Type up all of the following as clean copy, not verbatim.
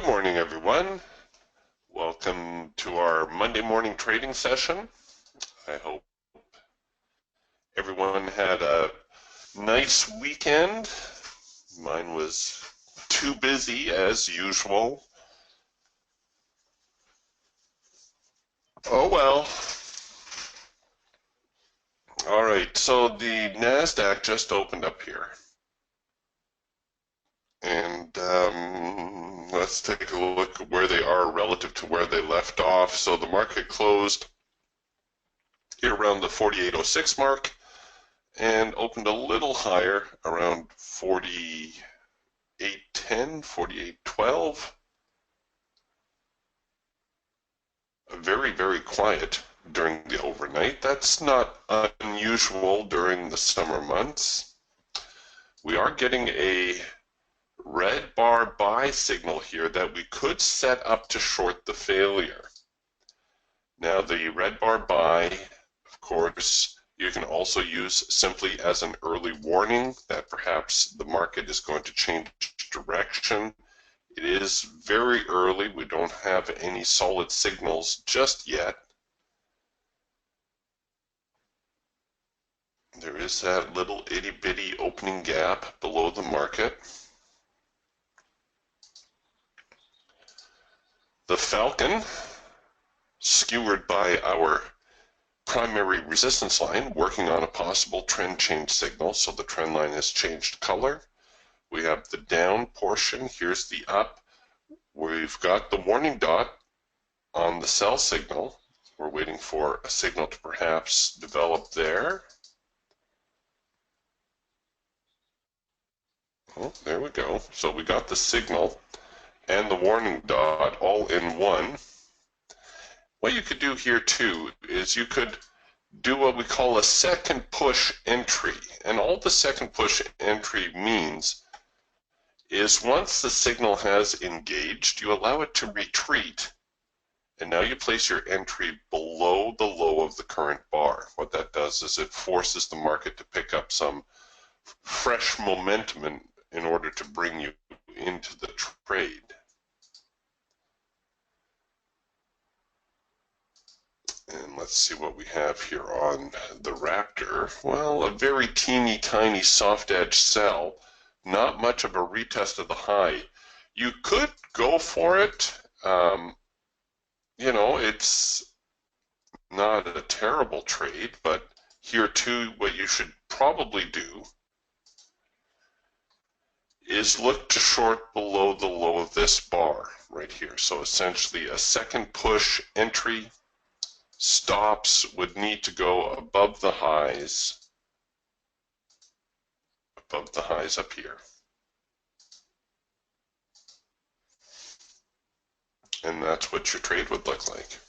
Good morning, everyone. Welcome to our Monday morning trading session. I hope everyone had a nice weekend. Mine was too busy as usual. Oh well. All right, so the NASDAQ just opened up here. And let's take a look at where they are relative to where they left off. So the market closed here around the 48.06 mark and opened a little higher around 48.10, 48.12. Very, very quiet during the overnight. That's not unusual during the summer months. We are getting a red bar buy signal here that we could set up to short the failure. Now the red bar buy, of course, you can also use simply as an early warning that perhaps the market is going to change direction. It is very early. We don't have any solid signals just yet. There is that little itty-bitty opening gap below the market. The Falcon, skewered by our primary resistance line, working on a possible trend change signal, so the trend line has changed color. We have the down portion, here's the up. We've got the warning dot on the sell signal. We're waiting for a signal to perhaps develop there. Oh, there we go. So we got the signal and the warning dot all in one. What you could do here too is you could do what we call a second push entry. And all the second push entry means is once the signal has engaged, you allow it to retreat. And now you place your entry below the low of the current bar. What that does is it forces the market to pick up some fresh momentum in order to bring you into the trade. And let's see what we have here on the Raptor. Well, a very teeny tiny soft edge sell. Not much of a retest of the high. You could go for it. You know, it's not a terrible trade, but here too, what you should probably do is look to short below the low of this bar right here. So essentially a second push entry. Stops would need to go above the highs up here. And that's what your trade would look like.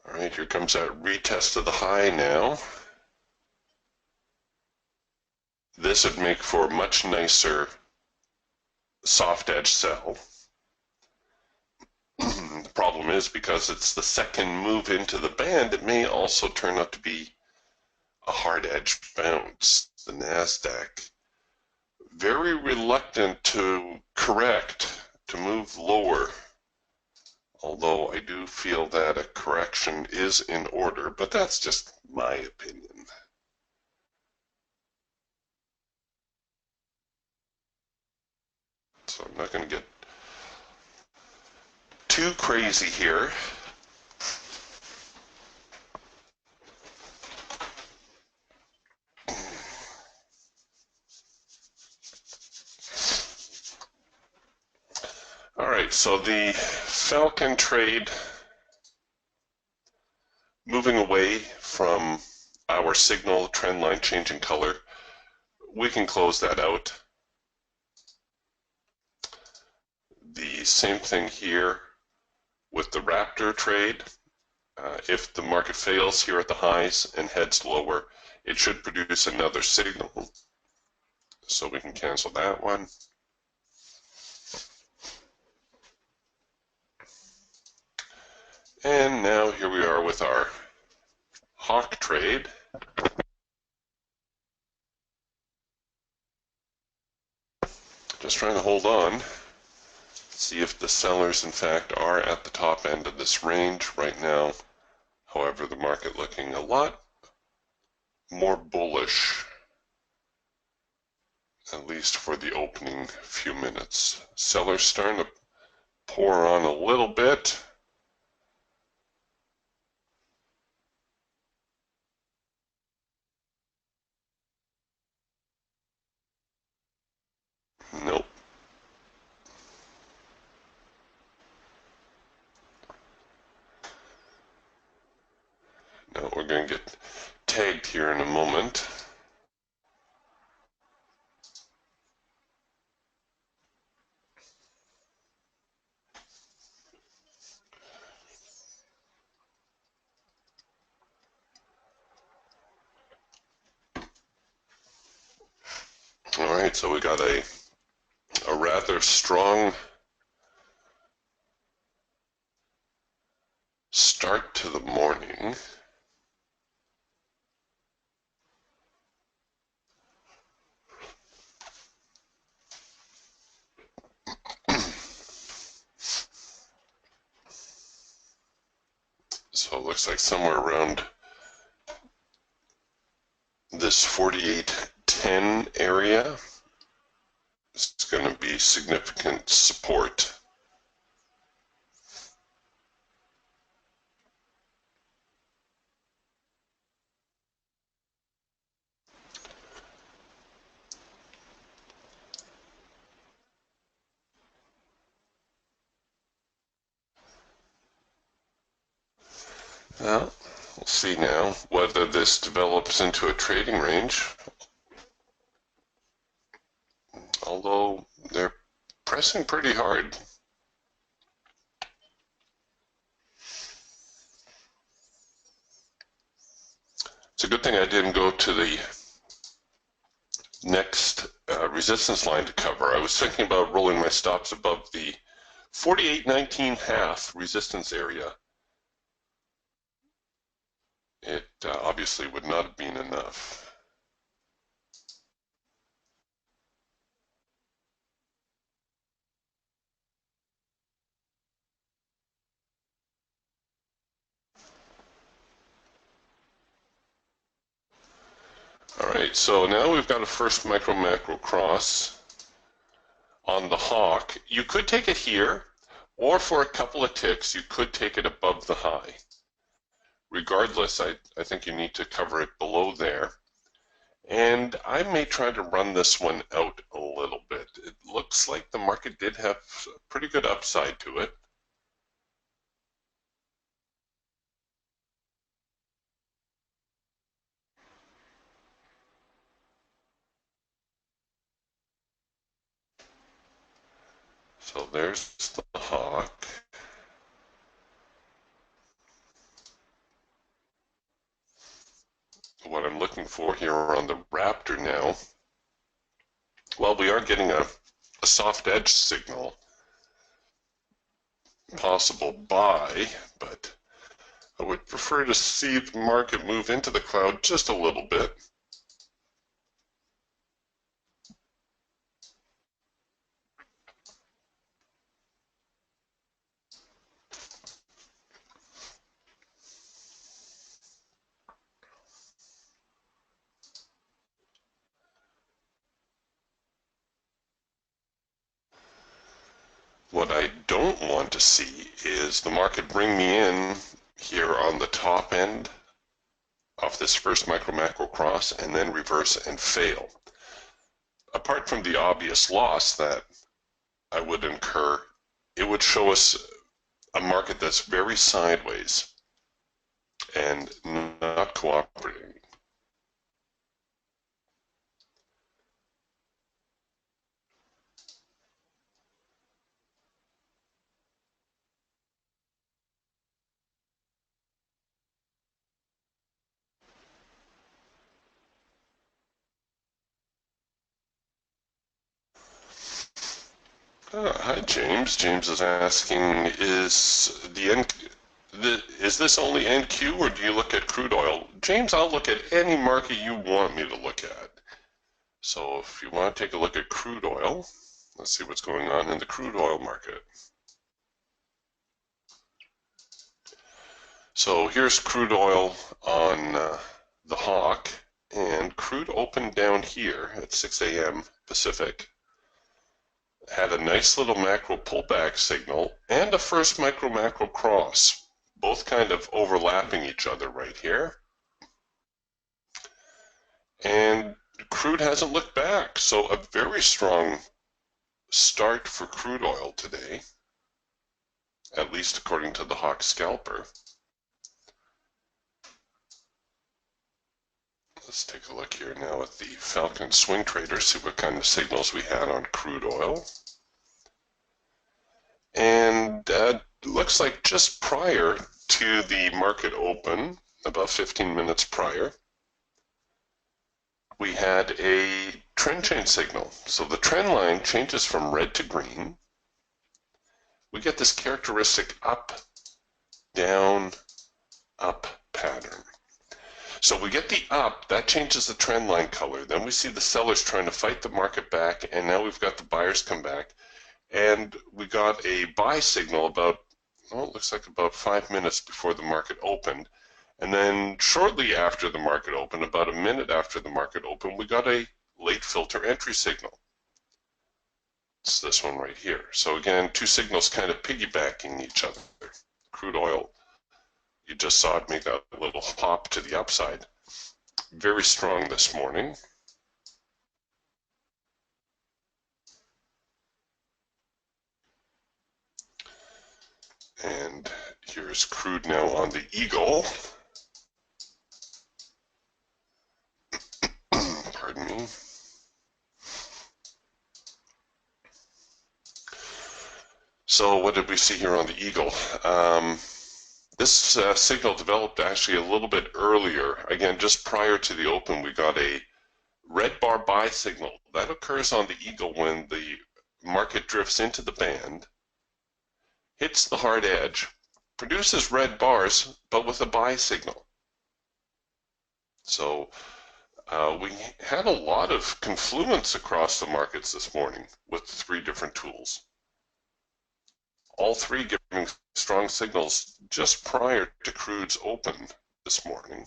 All right, here comes that retest of the high now. This would make for a much nicer soft edge sell. The problem is because it's the second move into the band, it may also turn out to be a hard edge bounce. The NASDAQ very reluctant to correct, to move lower, although I do feel that a correction is in order, but that's just my opinion. So I'm not going to get too crazy here. All right, so the Falcon trade, moving away from our signal trend line changing color, we can close that out. The same thing here with the Raptor trade. If the market fails here at the highs and heads lower, it should produce another signal. So we can cancel that one. And now here we are with our hawk trade. just trying to hold on, see if the sellers in fact are at the top end of this range right now. However, the market looking a lot more bullish, at least for the opening few minutes. Sellers starting to pour on a little bit. Nope. No, we're going to get tagged here in a moment. All right, so we got a rather strong start to the morning. So it looks like somewhere around this 48.10 area is going to be significant support. Well, we'll see now whether this develops into a trading range. Although they're pressing pretty hard. It's a good thing I didn't go to the next resistance line to cover. I was thinking about rolling my stops above the 48.19 half resistance area. It obviously would not have been enough. All right, so now we've got a first micro macro cross on the hawk. You could take it here, or for a couple of ticks, you could take it above the high. Regardless, I think you need to cover it below there. And I may try to run this one out a little bit. It looks like the market did have a pretty good upside to it. So there's the hawk. What I'm looking for here on the raptor now, well, we are getting a soft edge signal, possible buy, but I would prefer to see the market move into the cloud just a little bit. What I don't want to see is the market bring me in here on the top end of this first micro macro cross and then reverse and fail. Apart from the obvious loss that I would incur, it would show us a market that's very sideways and not cooperating. Hi, James. James is asking, is this only NQ or do you look at crude oil? James, I'll look at any market you want me to look at. So if you want to take a look at crude oil, Let's see what's going on in the crude oil market. So here's crude oil on the Hawk, and crude opened down here at 6 a.m. Pacific. Had a nice little macro pullback signal and a first micro-macro cross, both kind of overlapping each other right here. And crude hasn't looked back, so a very strong start for crude oil today, at least according to the Hawk scalper. Let's take a look here now at the Falcon swing trader, see what kind of signals we had on crude oil. And looks like just prior to the market open, about 15 minutes prior, we had a trend change signal. So the trend line changes from red to green. We get this characteristic up, down, up pattern. So we get the up, that changes the trend line color. Then we see the sellers trying to fight the market back, and now we've got the buyers come back. And we got a buy signal about, well, it looks like about 5 minutes before the market opened. And then shortly after the market opened, about a minute after the market opened, we got a late filter entry signal. It's this one right here. So again, two signals kind of piggybacking each other. Crude oil, you just saw it make that little hop to the upside. Very strong this morning. And here's crude now on the Eagle. Pardon me. So what did we see here on the Eagle? This signal developed actually a little bit earlier. Again, just prior to the open, we got a red bar buy signal. That occurs on the Eagle when the market drifts into the band, hits the hard edge, produces red bars, but with a buy signal. So we had a lot of confluence across the markets this morning with 3 different tools. All 3 giving strong signals just prior to crude's open this morning.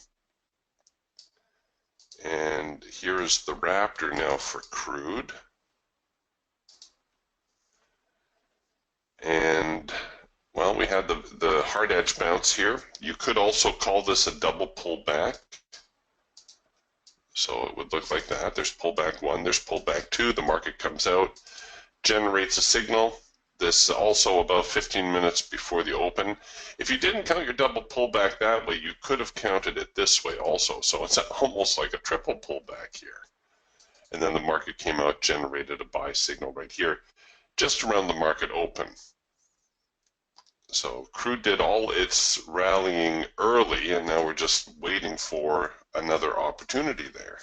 And here is the Raptor now for crude. And, well, we had the hard edge bounce here. You could also call this a double pullback. So it would look like that. There's pullback 1, there's pullback 2. The market comes out, generates a signal. This also about 15 minutes before the open. If you didn't count your double pullback that way, you could have counted it this way also. So it's almost like a triple pullback here. And then the market came out, generated a buy signal right here, just around the market open. So crude did all its rallying early, and now we're just waiting for another opportunity there.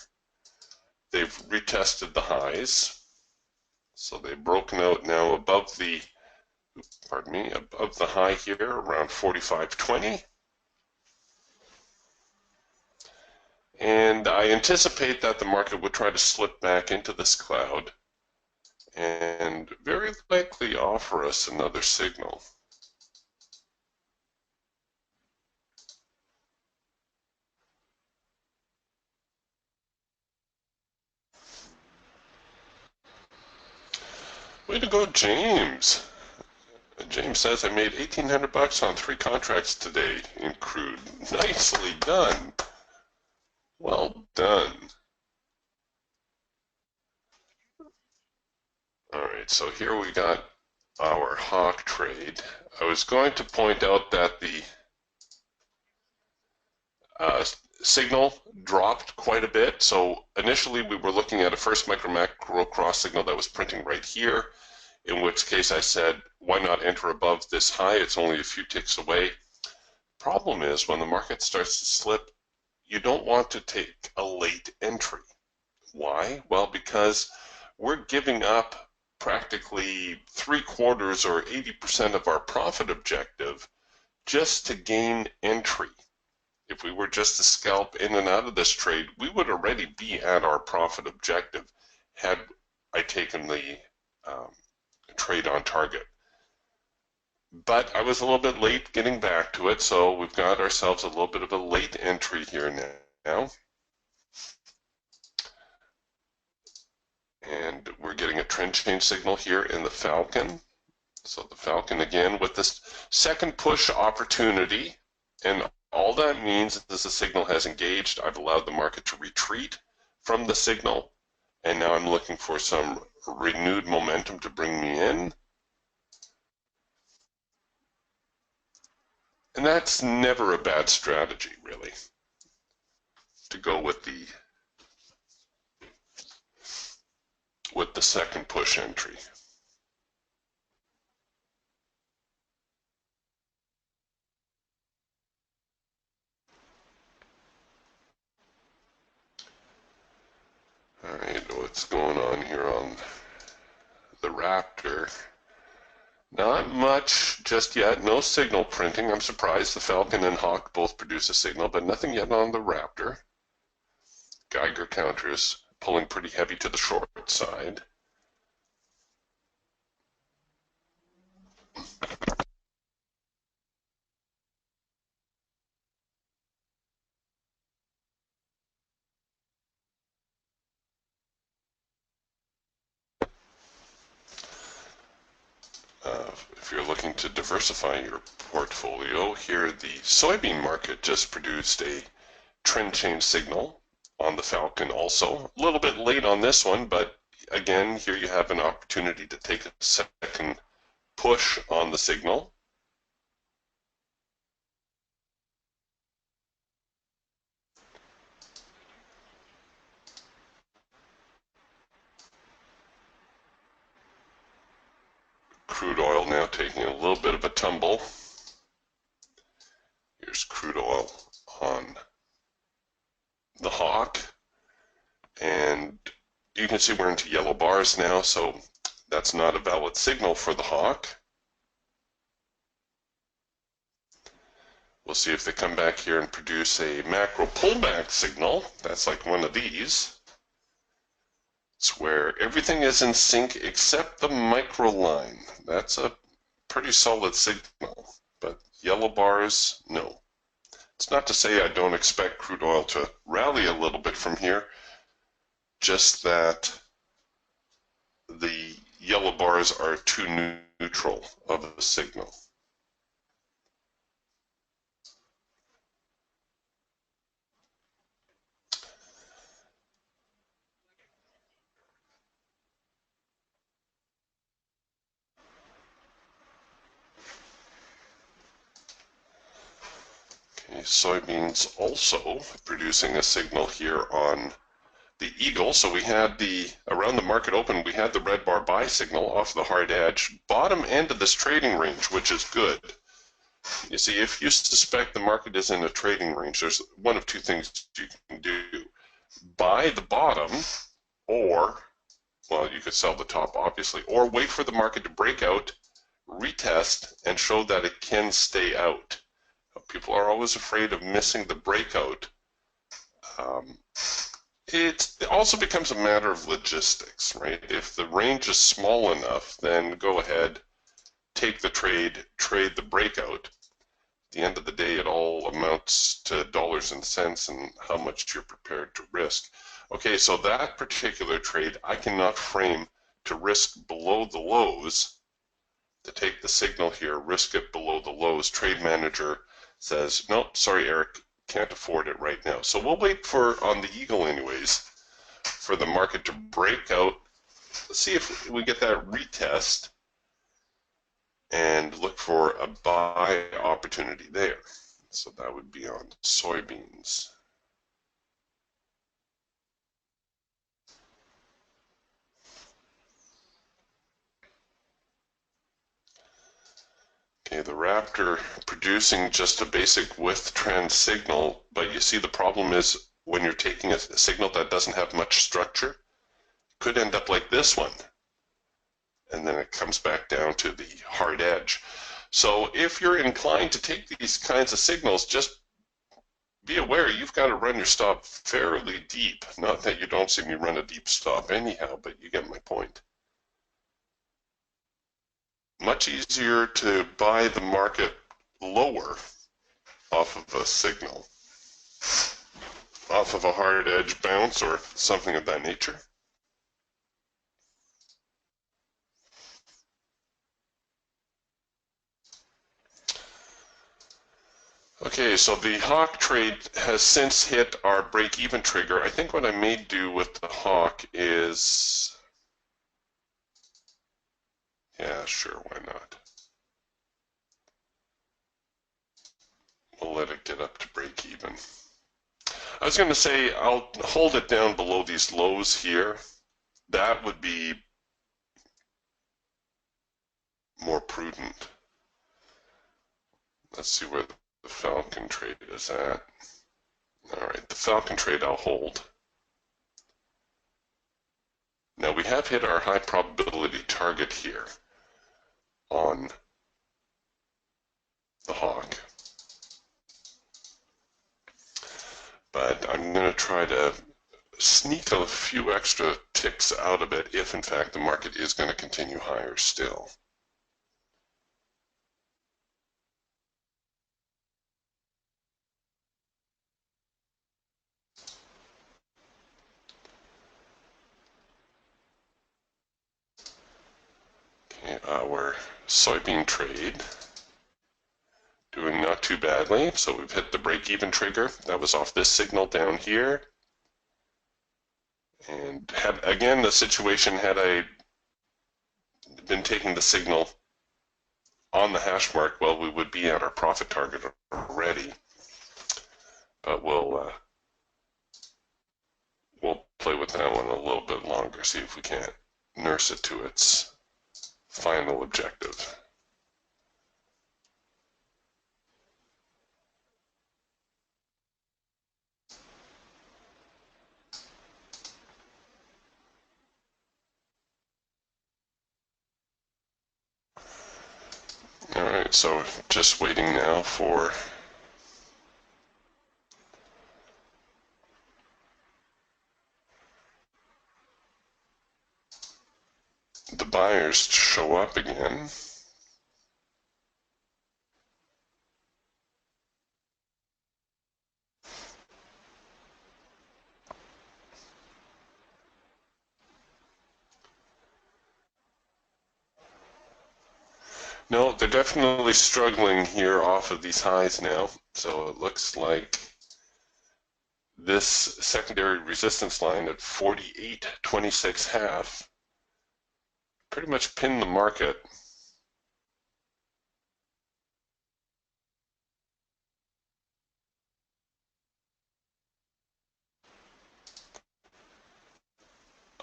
They've retested the highs. So they've broken out now above the, above the high here, around 45.20. And I anticipate that the market would try to slip back into this cloud and very likely offer us another signal. Way to go, James. James says, I made $1,800 on 3 contracts today in crude. Nicely done. Well done. All right, so here we got our Hawk trade. I was going to point out that the signal dropped quite a bit. So initially we were looking at a first micro-macro cross signal that was printing right here, in which case I said, why not enter above this high? It's only a few ticks away. Problem is, when the market starts to slip, you don't want to take a late entry. Why? Well, because we're giving up practically 3/4 or 80% of our profit objective just to gain entry. If we were just to scalp in and out of this trade, we would already be at our profit objective had I taken the um, trade on target. But I was a little bit late getting back to it, so we've got ourselves a little bit of a late entry here now. And we're getting a trend change signal here in the Falcon. So the Falcon again with this second push opportunity, and all that means is the signal has engaged. I've allowed the market to retreat from the signal, and now I'm looking for some renewed momentum to bring me in. And that's never a bad strategy, really, to go with the second push entry. All right, what's going on here on the Raptor? Not much just yet. No signal printing. I'm surprised the Falcon and Hawk both produce a signal, but nothing yet on the Raptor. Geiger counter is pulling pretty heavy to the short side. If you're looking to diversify your portfolio, here the soybean market just produced a trend change signal on the Falcon also. A little bit late on this one, but again, here you have an opportunity to take a second push on the signal. Crude oil now taking a little bit of a tumble. Here's crude oil on the Hawk, and you can see we're into yellow bars now, so that's not a valid signal for the Hawk. We'll see if they come back here and produce a macro pullback signal. That's like one of these. It's where everything is in sync except the micro line. That's a pretty solid signal, but yellow bars, no. It's not to say I don't expect crude oil to rally a little bit from here, just that the yellow bars are too neutral of a signal. Okay, soybeans also producing a signal here on the Eagle. So we had around the market open, we had the red bar buy signal off the hard edge, bottom end of this trading range, which is good. You see, if you suspect the market is in a trading range, there's one of two things you can do. Buy the bottom, or, well, you could sell the top, obviously, or wait for the market to break out, retest, and show that it can stay out. People are always afraid of missing the breakout. It also becomes a matter of logistics, right? If the range is small enough, then go ahead, take the trade the breakout. At the end of the day, it all amounts to dollars and cents and how much you're prepared to risk. Okay, so that particular trade, I cannot frame to risk below the lows. To take the signal here, risk it below the lows. Trade manager says, no, sorry, Eric, can't afford it right now. So we'll wait for, on the Eagle anyways, for the market to break out. Let's see if we get that retest and look for a buy opportunity there. So that would be on soybeans. Okay, the Raptor producing just a basic with trend signal, but you see the problem is when you're taking a signal that doesn't have much structure, could end up like this one. And then it comes back down to the hard edge. So if you're inclined to take these kinds of signals, just be aware you've got to run your stop fairly deep. Not that you don't see me run a deep stop anyhow, but you get my point. much easier to buy the market lower off of a signal, off of a hard edge bounce or something of that nature. Okay, so the Hawk trade has since hit our break-even trigger. I think what I may do with the Hawk is, yeah, sure, why not? We'll let it get up to break-even. I was going to say I'll hold it down below these lows here. That would be more prudent. Let's see where the Falcon trade is at. All right, the Falcon trade I'll hold. Now we have hit our high probability target here on the Hawk. But I'm going to try to sneak a few extra ticks out of it if in fact the market is going to continue higher still. Okay, our soybean trade doing not too badly, so we've hit the break-even trigger. That was off this signal down here. And again, the situation, had I been taking the signal on the hash mark, well, we would be at our profit target already. But we'll play with that one a little bit longer, see if we can't nurse it to its final objective. All right, so just waiting now for the buyers to show up again. No, they're definitely struggling here off of these highs now. So it looks like this secondary resistance line at 48.26.5 pretty much pinned the market.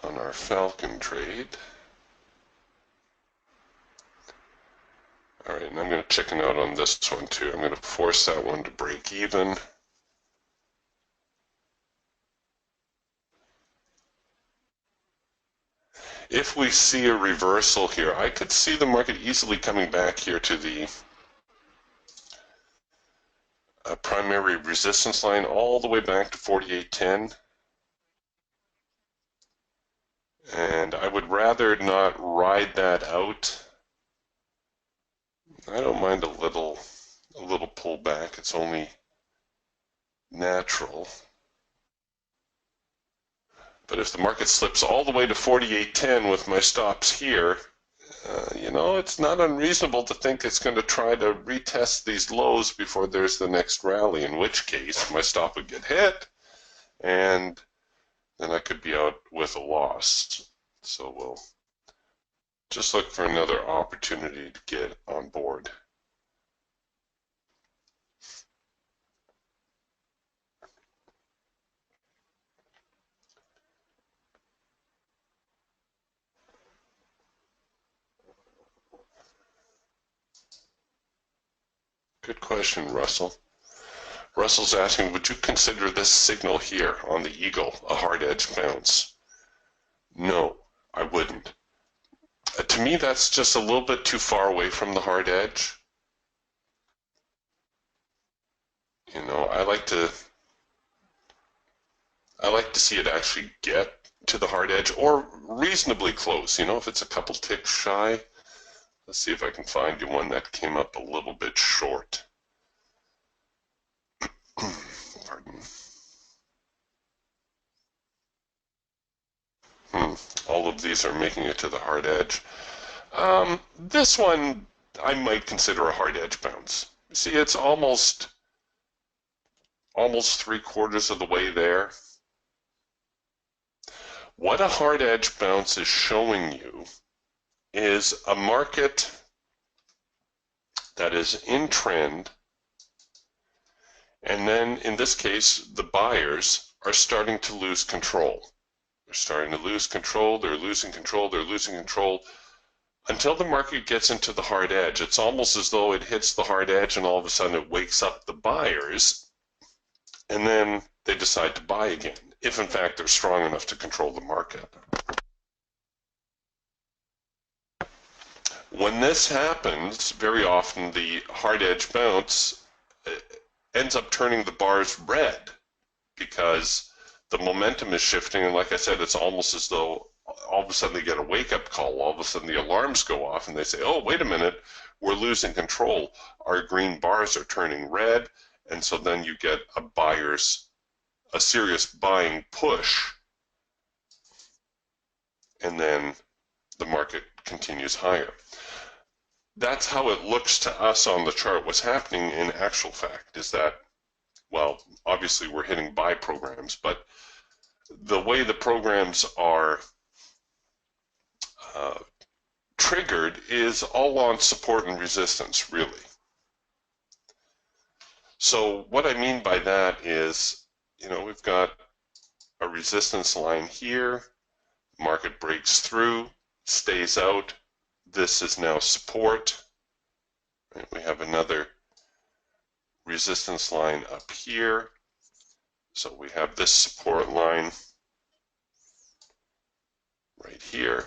On our Falcon trade. All right, and I'm going to chicken out on this one too. I'm going to force that one to break even. If we see a reversal here, I could see the market easily coming back here to the primary resistance line all the way back to 48.10. And I would rather not ride that out. I don't mind a little pullback. It's only natural. But if the market slips all the way to 48.10 with my stops here, you know, it's not unreasonable to think it's going to try to retest these lows before there's the next rally, in which case my stop would get hit, and then I could be out with a loss. So we'll just look for another opportunity to get on board. Good question, Russell. Russell's asking, would you consider this signal here on the Eagle a hard edge bounce? No, I wouldn't. To me, that's just a little bit too far away from the hard edge. You know, I like to see it actually get to the hard edge or reasonably close. You know, if it's a couple ticks shy, Let's see if I can find you one that came up a little bit short. Pardon. All of these are making it to the hard edge. This one I might consider a hard edge bounce. See, it's almost 3/4 of the way there. What a hard edge bounce is showing you is a market that is in trend, and then in this case the buyers are starting to lose control. They're starting to lose control, they're losing control, they're losing control until the market gets into the hard edge. It's almost as though it hits the hard edge and all of a sudden it wakes up the buyers, and then they decide to buy again, if in fact they're strong enough to control the market. When this happens, very often the hard edge bounce ends up turning the bars red because the momentum is shifting, and like I said, it's almost as though all of a sudden they get a wake-up call. All of a sudden the alarms go off and they say, oh, wait a minute, we're losing control. Our green bars are turning red, and so then you get a serious buying push, and then the market continues higher. That's how it looks to us on the chart. What's happening in actual fact is that, well, obviously we're hitting buy programs, but the way the programs are triggered is all on support and resistance, really. So what I mean by that is, we've got a resistance line here, market breaks through, stays out. This is now support. Right? We have another resistance line up here. So we have this support line right here.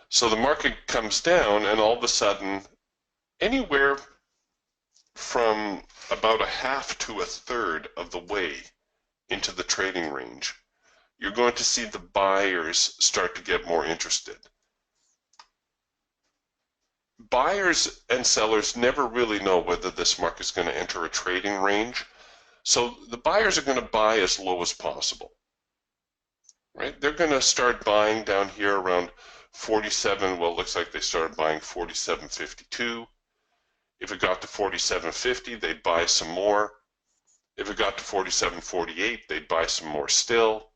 So the market comes down, and all of a sudden, anywhere from about a half to a third of the way into the trading range, you're going to see the buyers start to get more interested. Buyers and sellers never really know whether this market is going to enter a trading range. So the buyers are going to buy as low as possible. Right? They're going to start buying down here around 47. Well, it looks like they started buying 47.52. If it got to 47.50, they'd buy some more. If it got to 47.48, they'd buy some more still.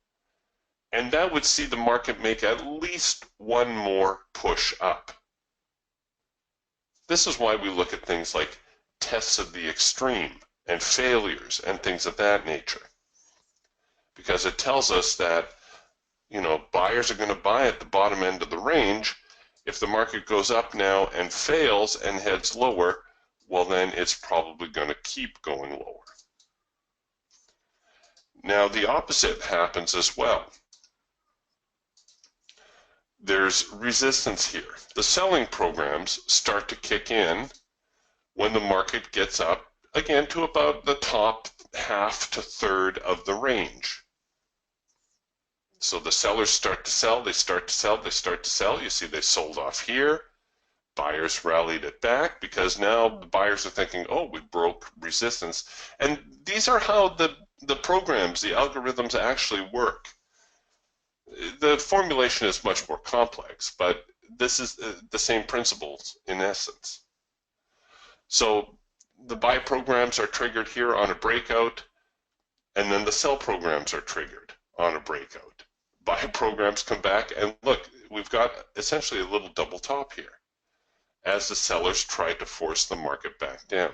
And that would see the market make at least one more push up. This is why we look at things like tests of the extreme and failures and things of that nature. Because it tells us that, buyers are going to buy at the bottom end of the range. If the market goes up now and fails and heads lower, well, then it's probably going to keep going lower. Now, the opposite happens as well. There's resistance here. The selling programs start to kick in when the market gets up, again, to about the top half to third of the range. So the sellers start to sell, they start to sell, they start to sell. You see they sold off here. Buyers rallied it back because now the buyers are thinking, oh, we broke resistance. And these are how the programs, the algorithms actually work. The formulation is much more complex, but this is the same principles in essence. So the buy programs are triggered here on a breakout, and then the sell programs are triggered on a breakout. Buy programs come back, and look, we've got essentially a little double top here as the sellers try to force the market back down.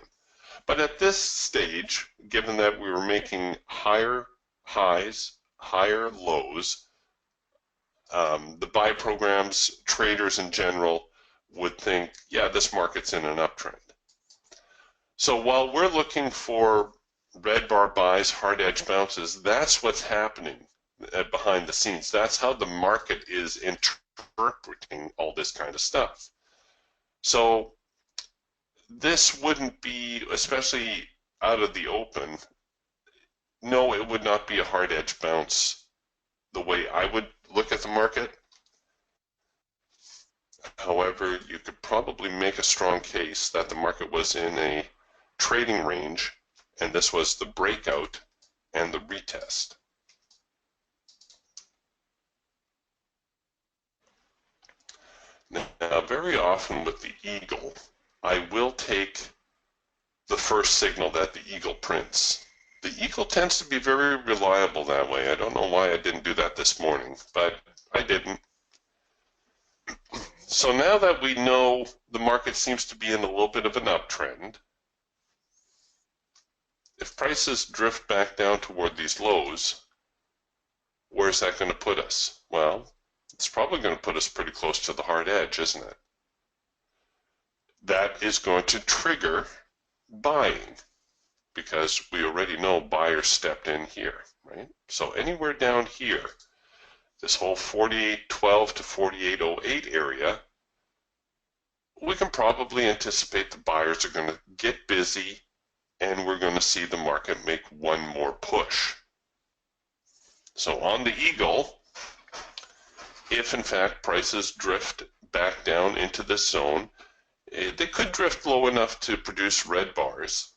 But at this stage, given that we were making higher highs, higher lows, the buy programs, traders in general, would think, yeah, this market's in an uptrend. So while we're looking for red bar buys, hard edge bounces, that's what's happening behind the scenes. That's how the market is interpreting all this kind of stuff. So this wouldn't be, especially out of the open, no, it would not be a hard edge bounce the way I would look at the market. However, you could probably make a strong case that the market was in a trading range, and this was the breakout and the retest. Now, very often with the eagle, I will take the first signal that the eagle prints. The eagle tends to be very reliable that way. I don't know why I didn't do that this morning, but I didn't. So now that we know the market seems to be in a little bit of an uptrend, if prices drift back down toward these lows, where's that going to put us? Well, it's probably going to put us pretty close to the hard edge, isn't it? That is going to trigger buying because we already know buyers stepped in here, right? So anywhere down here, this whole 48.12 to 48.08 area, we can probably anticipate the buyers are going to get busy and we're going to see the market make one more push. So on the eagle, if in fact prices drift back down into this zone, they could drift low enough to produce red bars,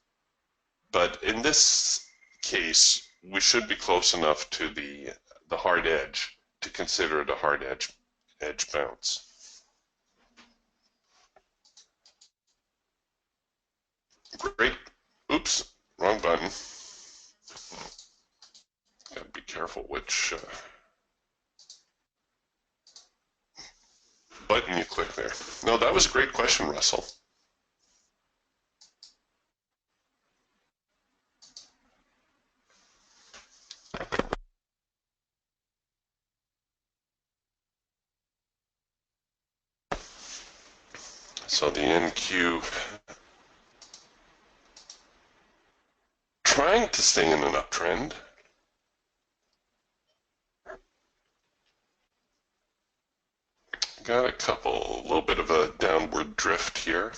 but in this case, we should be close enough to the hard edge to consider it a hard edge bounce. Great. Oops, wrong button. Gotta be careful which button you click there. No, that was a great question, Russell. So the NQ trying to stay in an uptrend. Got a little bit of a downward drift here.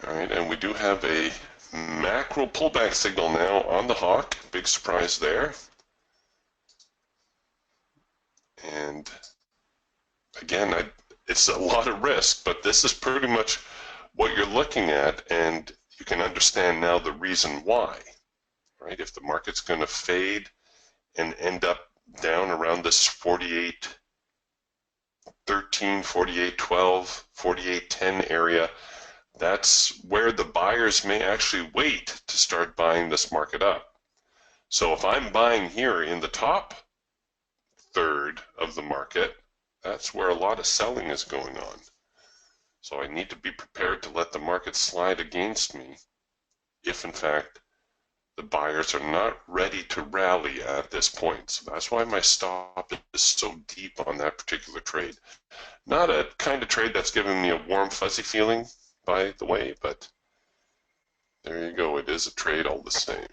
All right, and we do have a macro pullback signal now on the hawk. Big surprise there. And again, it's a lot of risk, but this is pretty much what you're looking at, and you can understand now the reason why, right? If the market's going to fade and end up down around this 48.13, 48.12, 48.10 area, that's where the buyers may actually wait to start buying this market up. So if I'm buying here in the top third of the market, that's where a lot of selling is going on. So I need to be prepared to let the market slide against me if in fact the buyers are not ready to rally at this point. So that's why my stop is so deep on that particular trade. Not a kind of trade that's giving me a warm, fuzzy feeling, by the way, but there you go. It is a trade all the same.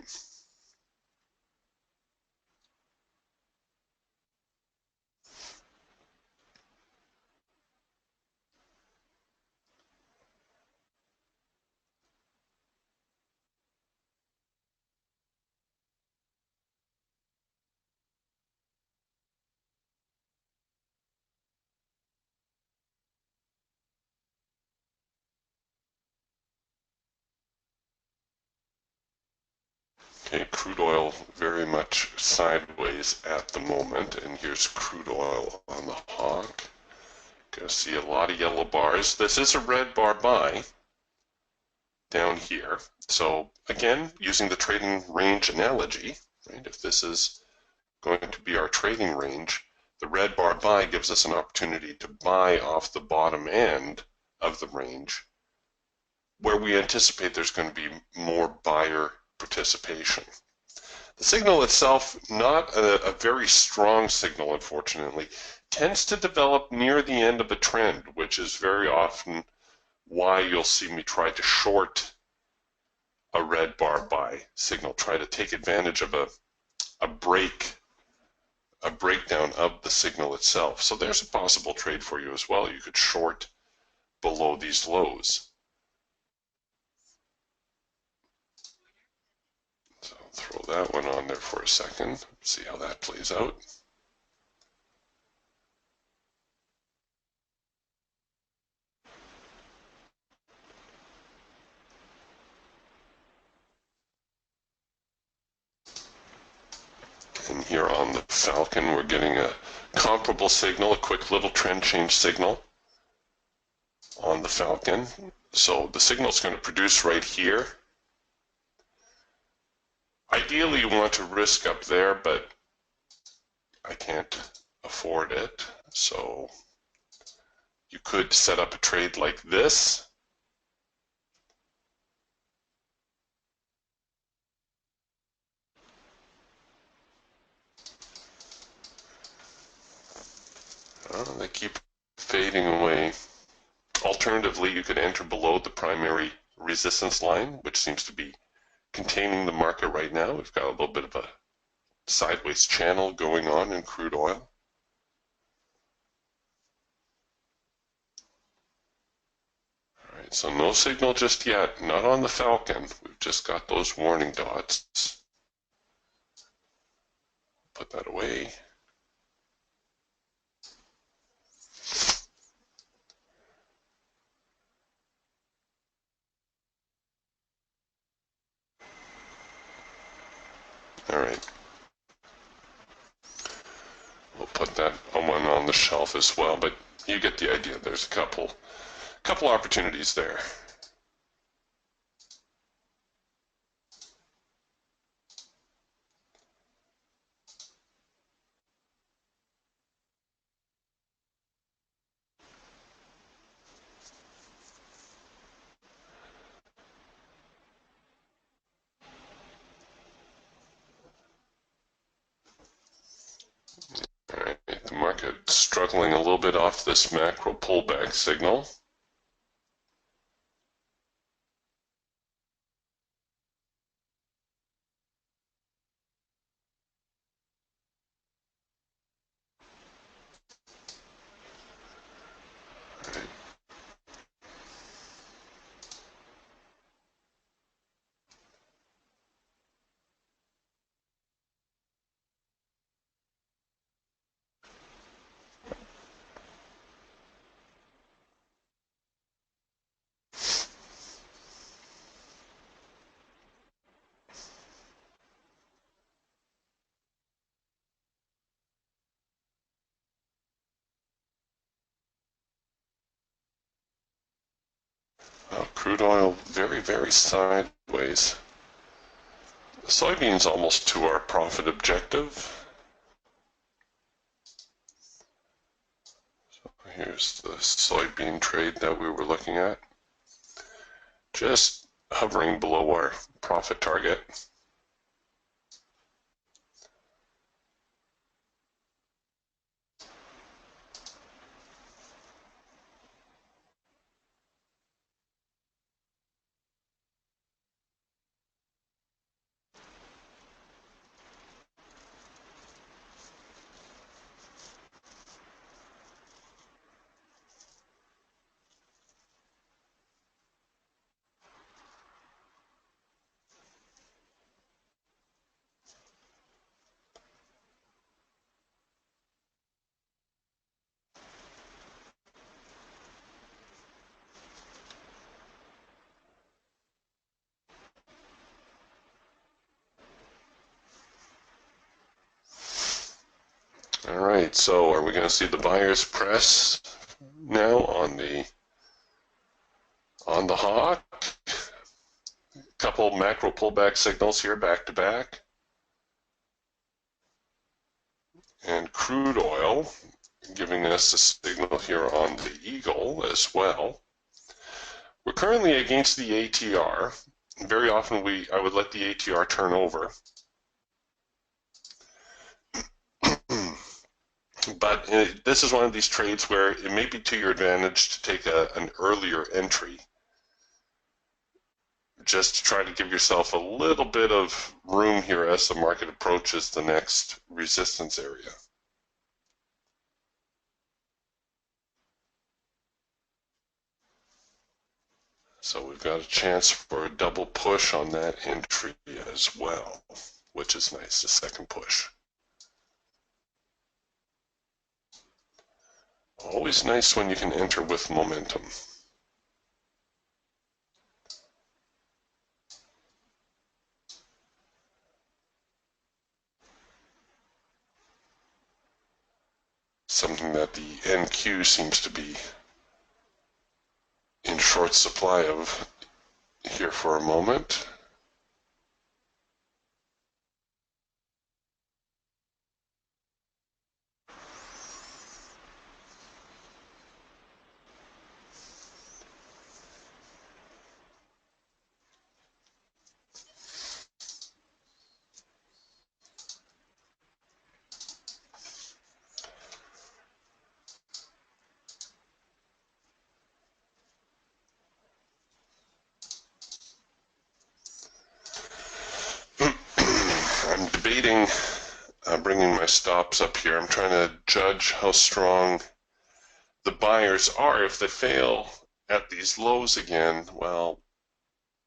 Okay, crude oil very much sideways at the moment, and here's crude oil on the hawk. Gonna see a lot of yellow bars. This is a red bar buy down here. So again, using the trading range analogy, right? If this is going to be our trading range, the red bar buy gives us an opportunity to buy off the bottom end of the range where we anticipate there's going to be more buyer participation. The signal itself, not a very strong signal, unfortunately, tends to develop near the end of a trend, which is very often why you'll see me try to short a red bar buy signal, try to take advantage of a breakdown of the signal itself. So there's a possible trade for you as well. You could short below these lows. So I'll throw that one on there for a second, see how that plays out. And here on the Falcon, we're getting a comparable signal, a quick little trend change signal on the Falcon. So the signal is going to produce right here. Ideally, you want to risk up there, but I can't afford it. So you could set up a trade like this. They keep fading away. Alternatively, you could enter below the primary resistance line, which seems to be containing the market right now. We've got a little bit of a sideways channel going on in crude oil. All right, so no signal just yet, not on the Falcon. We've just got those warning dots. Put that away. All right. We'll put that one on the shelf as well, but you get the idea. There's a couple opportunities there. All right, the market struggling a little bit off this macro pullback signal. Crude oil very, very sideways. Soybeans almost to our profit objective. So here's the soybean trade that we were looking at. Just hovering below our profit target. All right, so are we going to see the buyer's press now on the hawk? Couple macro pullback signals here back to back. And crude oil giving us a signal here on the eagle as well. We're currently against the ATR. Very often I would let the ATR turn over. But this is one of these trades where it may be to your advantage to take an earlier entry. just to try to give yourself a little bit of room here as the market approaches the next resistance area. So we've got a chance for a double push on that entry as well, which is nice, the second push. Always nice when you can enter with momentum. Something that the NQ seems to be in short supply of here for a moment. I'm debating bringing my stops up here. I'm trying to judge how strong the buyers are. If they fail at these lows again, well,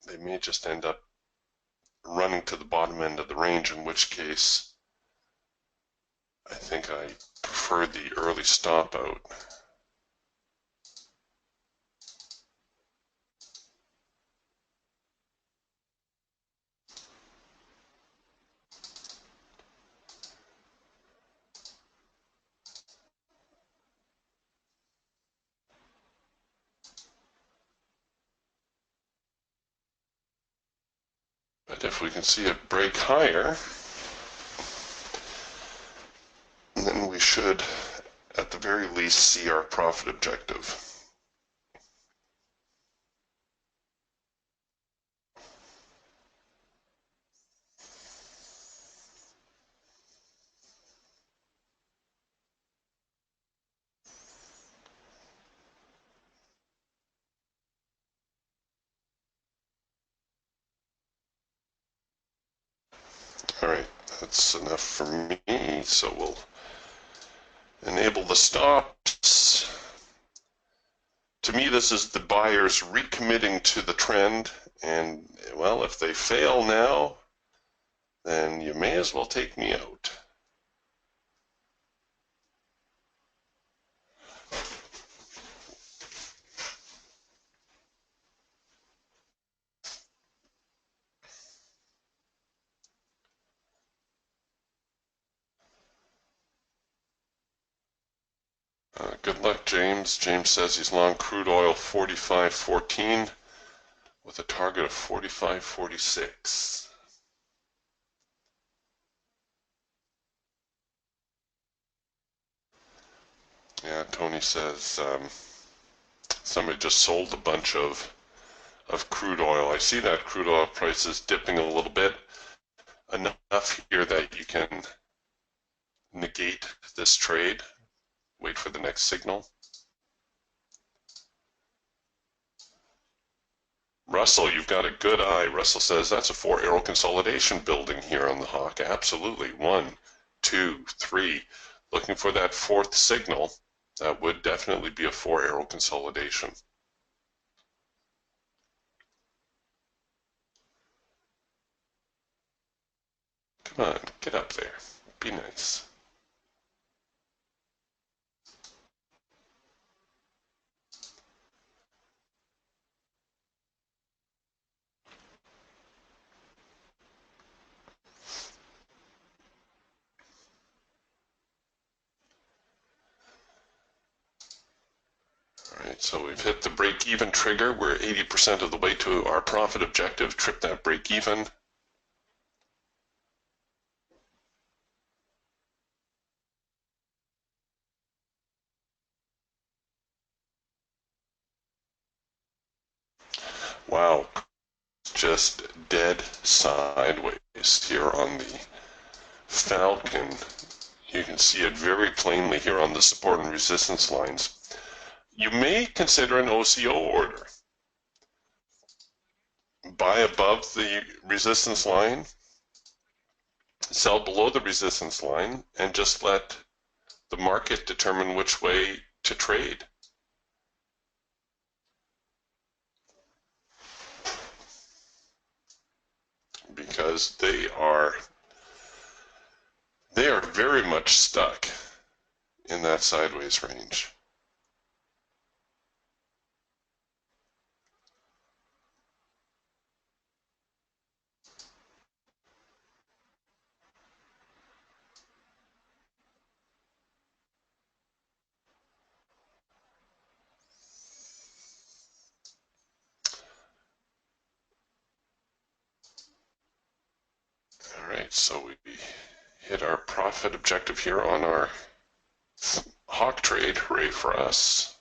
they may just end up running to the bottom end of the range, in which case I think I prefer the early stop out. But if we can see it break higher, then we should, at the very least, see our profit objective. All right, that's enough for me, so we'll enable the stops. To me, this is the buyers recommitting to the trend, and, well, if they fail now, then you may as well take me out. Good luck, James. James says he's long crude oil 45.14 with a target of 45.46. Yeah, Tony says somebody just sold a bunch of crude oil. I see that crude oil price is dipping a little bit, enough here that you can negate this trade. Wait for the next signal. Russell, you've got a good eye. Russell says that's a 4-arrow consolidation building here on the Hawk. Absolutely. 1, 2, 3. Looking for that fourth signal. That would definitely be a 4-arrow consolidation. Come on, get up there. Be nice. All right, so we've hit the break-even trigger. We're 80% of the way to our profit objective. Trip that break-even. Wow, just dead sideways here on the Falcon. You can see it very plainly here on the support and resistance lines. You may consider an OCO order. buy above the resistance line, sell below the resistance line, and just let the market determine which way to trade. Because they are very much stuck in that sideways range. All right, so we hit our profit objective here on our hawk trade. Hooray for us.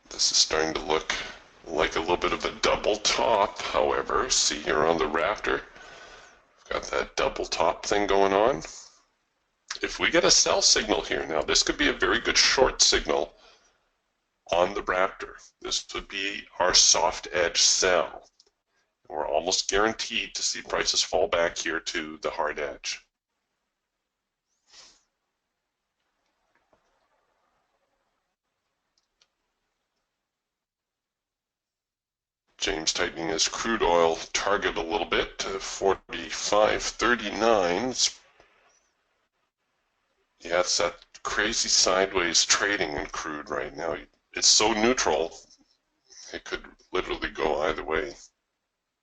This is starting to look like a little bit of a double top, however. See here on the rafter, got that double top thing going on. If we get a sell signal here, now this could be a very good short signal on the rafter. This would be our soft edge sell. We're almost guaranteed to see prices fall back here to the hard edge. James tightening his crude oil target a little bit to 45.39. Yeah, it's that crazy sideways trading in crude right now. It's so neutral, it could literally go either way.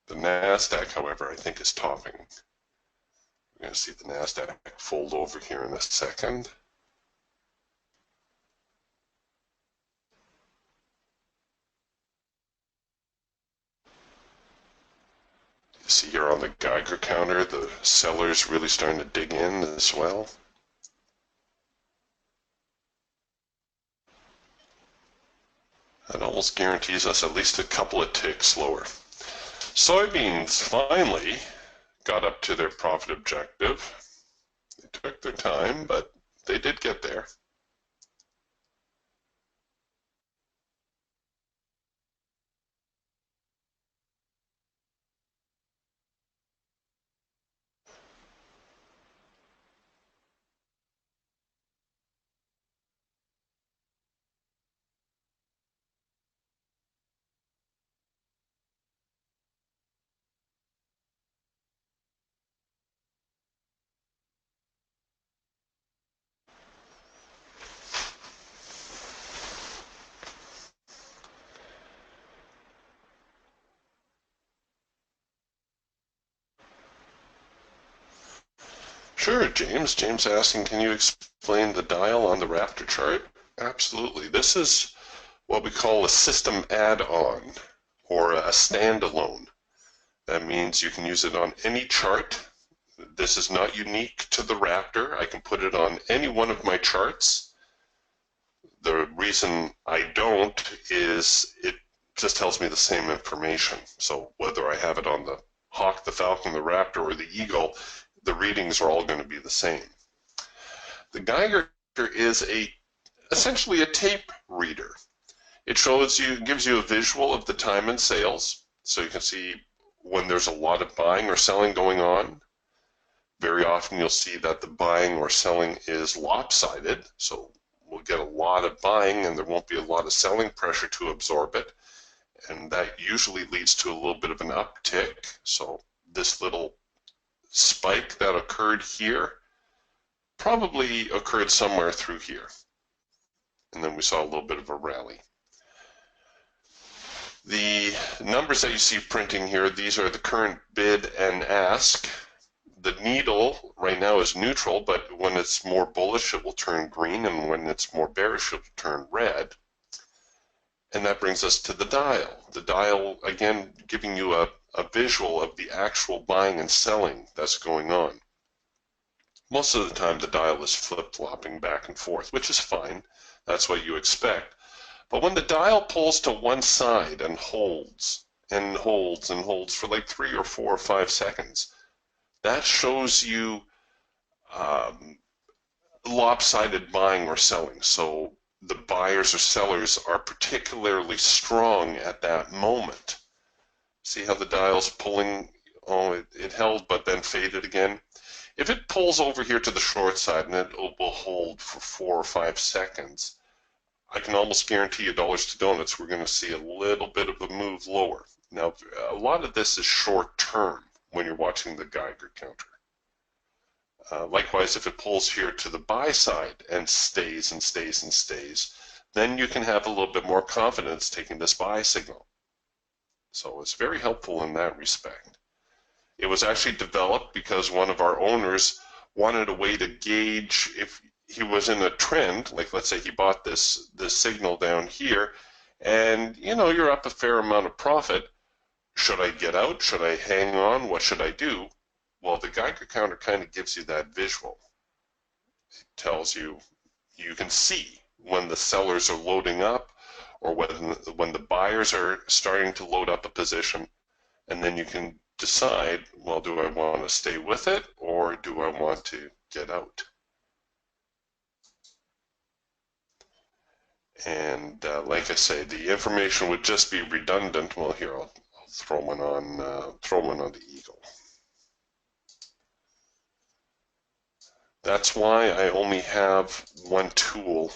The NASDAQ, however, I think is topping. We're going to see the NASDAQ fold over here in a second. You see here on the Geiger counter, the sellers really starting to dig in as well. That almost guarantees us at least a couple of ticks lower. Soybeans finally got up to their profit objective. They took their time, but they did get there. Sure, James. James asking, can you explain the dial on the rafter chart? Absolutely. This is what we call a system add-on or a standalone. That means you can use it on any chart. This is not unique to the rafter. I can put it on any one of my charts. The reason I don't is it just tells me the same information. So whether I have it on the hawk, the falcon, the raptor, or the eagle, the readings are all going to be the same. The Geiger is essentially a tape reader. It gives you a visual of the time and sales, so you can see when there's a lot of buying or selling going on. Very often you'll see that the buying or selling is lopsided, so we'll get a lot of buying and there won't be a lot of selling pressure to absorb it, and that usually leads to a little bit of an uptick. So this little spike that occurred here probably occurred somewhere through here, and then we saw a little bit of a rally. The numbers that you see printing here, these are the current bid and ask. The needle right now is neutral, but when it's more bullish it will turn green, and when it's more bearish it will turn red. And that brings us to the dial. The dial, again, giving you a visual of the actual buying and selling that's going on. Most of the time the dial is flip-flopping back and forth, which is fine. That's what you expect. But when the dial pulls to one side and holds and holds and holds for like 3 or 4 or 5 seconds, that shows you lopsided buying or selling. So the buyers or sellers are particularly strong at that moment. See how the dial's pulling? Oh, it held but then faded again. If it pulls over here to the short side and it will hold for 4 or 5 seconds, I can almost guarantee you dollars to donuts, we're going to see a little bit of a move lower. Now, a lot of this is short term when you're watching the Geiger counter. Likewise, if it pulls here to the buy side and stays and stays and stays, then you can have a little bit more confidence taking this buy signal. So it's very helpful in that respect. It was actually developed because one of our owners wanted a way to gauge if he was in a trend. Like, let's say he bought this signal down here, and you're up a fair amount of profit. Should I get out? Should I hang on? What should I do? Well, the Geiger counter kind of gives you that visual. It tells you, you can see when the sellers are loading up or when the buyers are starting to load up a position, and then you can decide, well, do I want to stay with it or do I want to get out? And like I say, the information would just be redundant. Well, here I'll throw one on the Eagle. That's why I only have one tool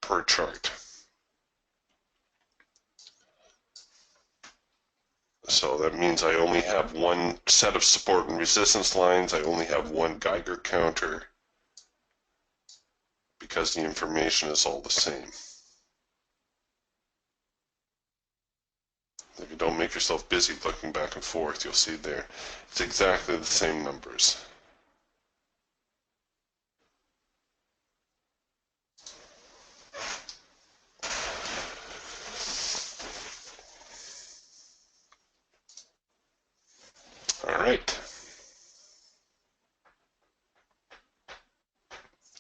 per chart. So that means I only have one set of support and resistance lines. I only have one Geiger counter because the information is all the same. If you don't make yourself busy looking back and forth, you'll see there it's exactly the same numbers. All right.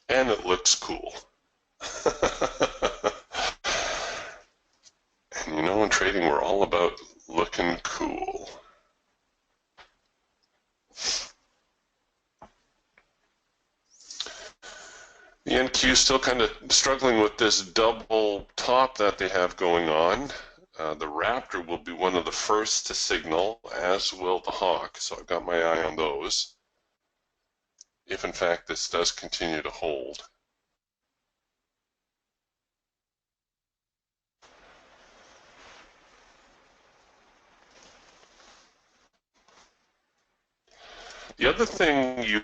And it looks cool. And in trading, we're all about looking cool. The NQ is still kind of struggling with this double top that they have going on. The Raptor will be one of the first to signal, as will the Hawk, so I've got my eye on those, if in fact this does continue to hold. The other thing you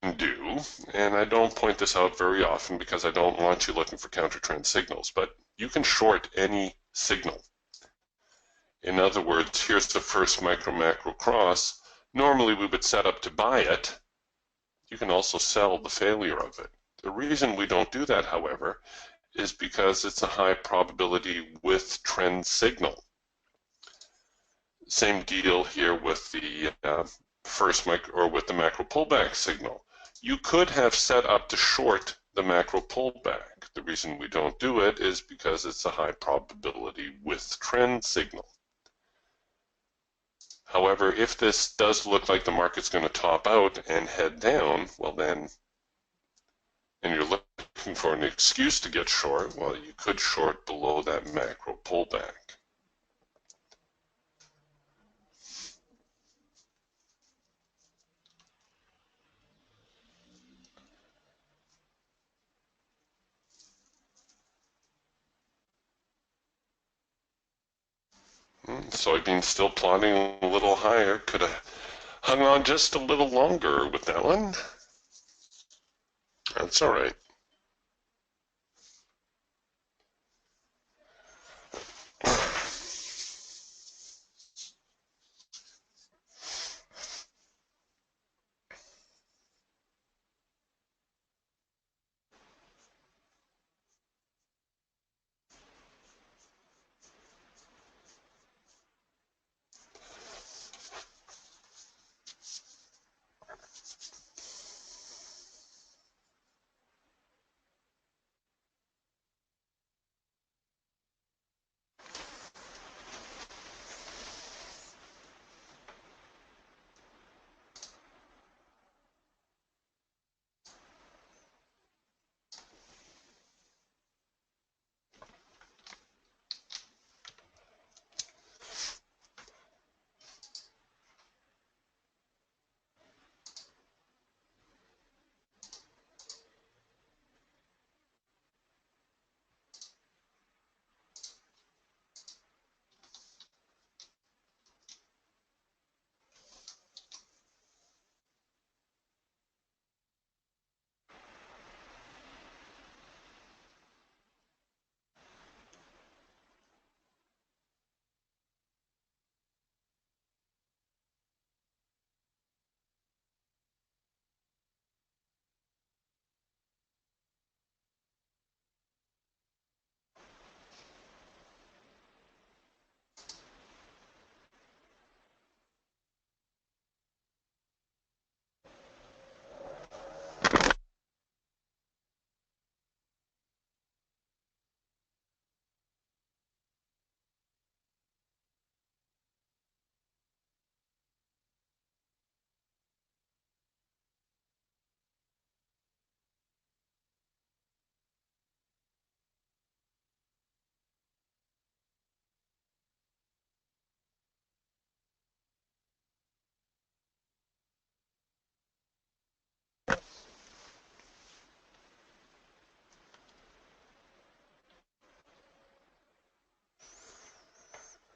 can do, and I don't point this out very often because I don't want you looking for counter trend signals, but you can short any signal. In other words, here's the first micro-macro cross. Normally we would set up to buy it. You can also sell the failure of it. The reason we don't do that, however, is because it's a high probability with trend signal. Same deal here with the with the macro pullback signal. You could have set up to short the macro pullback. The reason we don't do it is because it's a high probability with trend signal. However, if this does look like the market's going to top out and head down, well then, and you're looking for an excuse to get short, well, you could short below that macro pullback. Soybeans still plotting a little higher. Could have hung on just a little longer with that one. That's all right.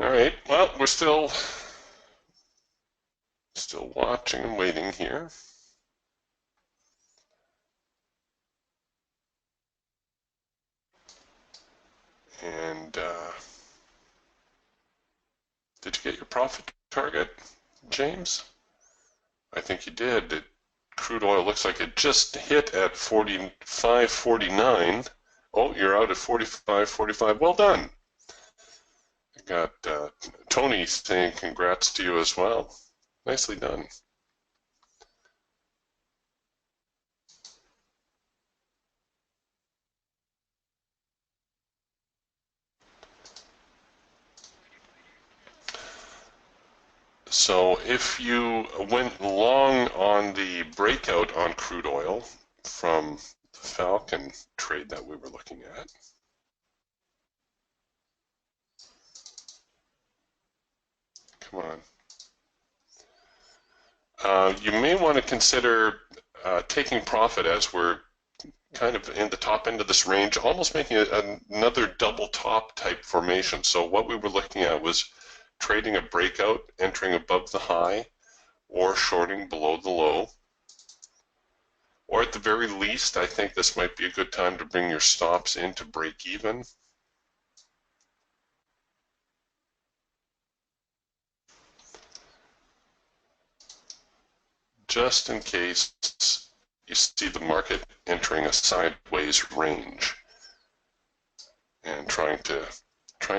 All right, well, we're still watching and waiting here. And did you get your profit target, James? I think you did. Crude oil looks like it just hit at 45.49. Oh, you're out at 45.45. Well done. I got Tony saying congrats to you as well. Nicely done. So if you went long on the breakout on crude oil from the Falcon trade that we were looking at, come on, you may want to consider taking profit as we're kind of in the top end of this range, almost making another double top type formation. So what we were looking at was trading a breakout, entering above the high, or shorting below the low. Or at the very least, I think this might be a good time to bring your stops into break even. Just in case you see the market entering a sideways range and trying to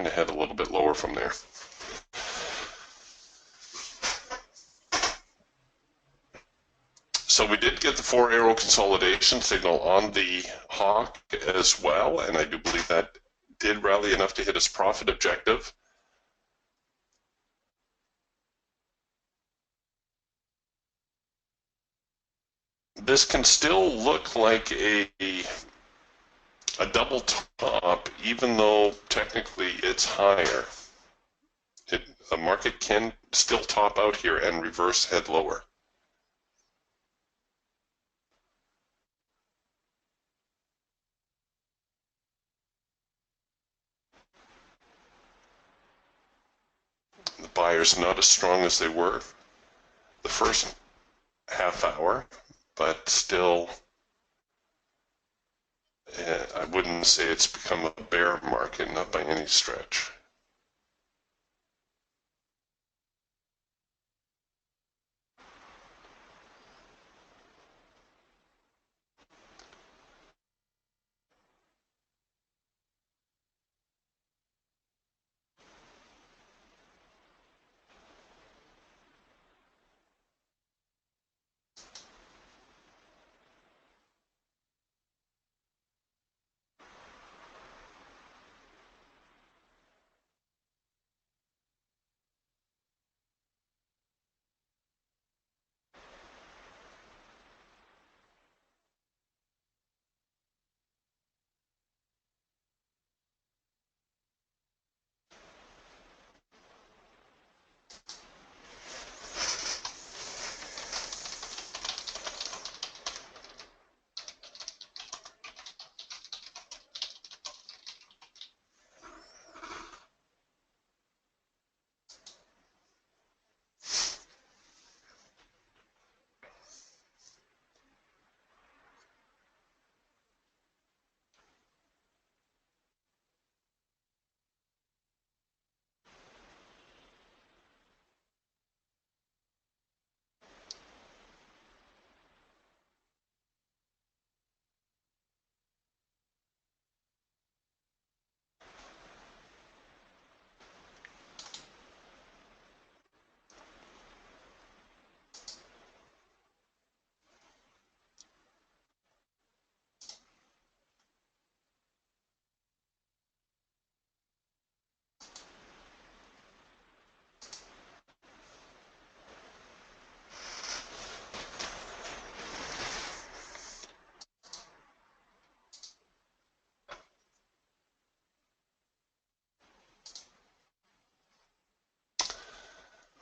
head a little bit lower from there. So we did get the 4-arrow consolidation signal on the hawk as well, and I do believe that did rally enough to hit its profit objective. This can still look like a double top, even though technically it's higher. The market can still top out here and reverse head lower. The buyers not as strong as they were the first half hour, but still, I wouldn't say it's become a bear market, not by any stretch.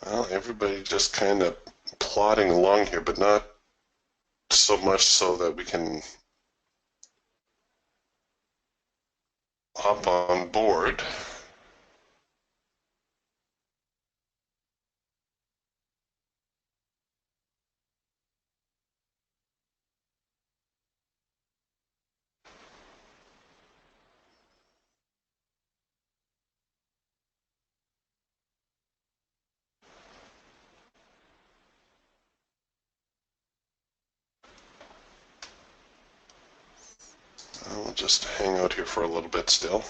Well, everybody just kind of plodding along here, but not so much so that we can hop on board. I'll just hang out here for a little bit still.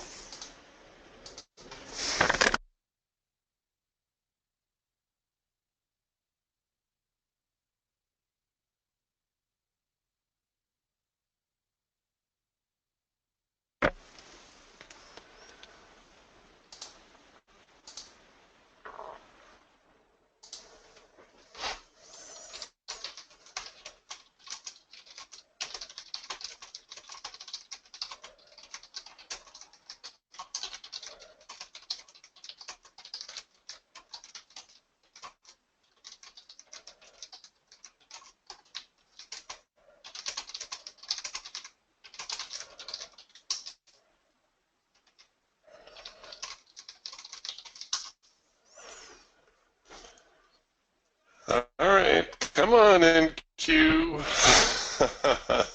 All right, come on in, Q.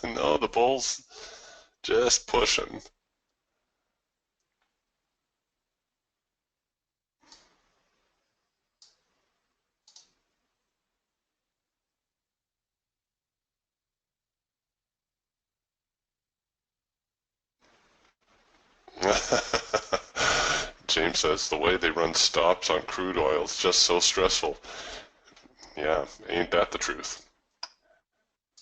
No, the bull's just pushing. James says the way they run stops on crude oil is just so stressful. Yeah, ain't that the truth?